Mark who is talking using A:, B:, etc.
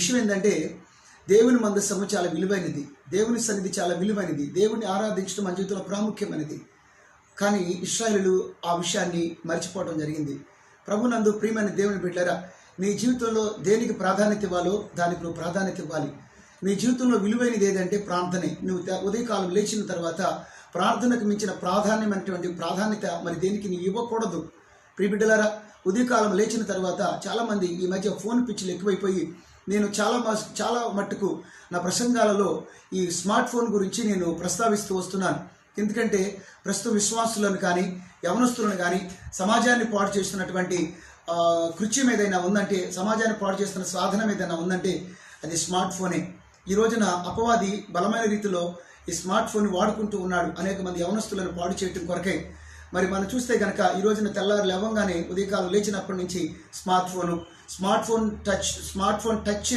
A: విషయం ఏంటంటే దేవుని మందస్సము చాలా విలువైనది, దేవుని సన్నిధి చాలా విలువైనది, దేవుని ఆరాధించడం మన జీవితంలో ప్రాముఖ్యమైనది. కానీ ఇశ్రాయేలీయులు ఆ విషయాన్ని మర్చిపోవడం జరిగింది. ప్రభునందు ప్రియమైన దేవుని బిడ్డలారా, నీ జీవితంలో దేనికి ప్రాధాన్యత ఇవ్వాలో దానికి నువ్వు ప్రాధాన్యత ఇవ్వాలి. నీ జీవితంలో విలువైనది ఏదంటే ప్రార్థనే. నువ్వు ఉదయకాలం లేచిన తర్వాత ప్రార్థనకు మించిన ప్రాధాన్యత మరి దేనికి నువ్వు ఇవ్వకూడదు. ప్రియ బిడ్డలారా, ఉదయకాలం లేచిన తర్వాత చాలామంది ఈ మధ్య ఫోన్ పిచ్చిలు ఎక్కువైపోయి, నేను చాలా మట్టుకు నా ప్రసంగాలలో ఈ స్మార్ట్ ఫోన్ గురించి నేను ప్రస్తావిస్తూ వస్తున్నాను. ఎందుకంటే ప్రస్తుత విశ్వాసులను కానీ యవనస్తులను కానీ సమాజాన్ని పాడు చేస్తున్నటువంటి కృత్యం ఏదైనా ఉందంటే, సమాజాన్ని పాడు చేస్తున్న సాధనం ఏదైనా ఉందంటే అది స్మార్ట్ ఫోనే. ఈ రోజున అపవాది బలమైన రీతిలో ఈ స్మార్ట్ ఫోన్ వాడుకుంటూ ఉన్నాడు అనేక మంది యవనస్తులను పాడు చేయటం కొరకే. మరి మనం చూస్తే కనుక ఈ రోజున తెల్లారు లేవంగానే ఉదయకాలం లేచినప్పటి నుంచి స్మార్ట్ ఫోన్ టచ్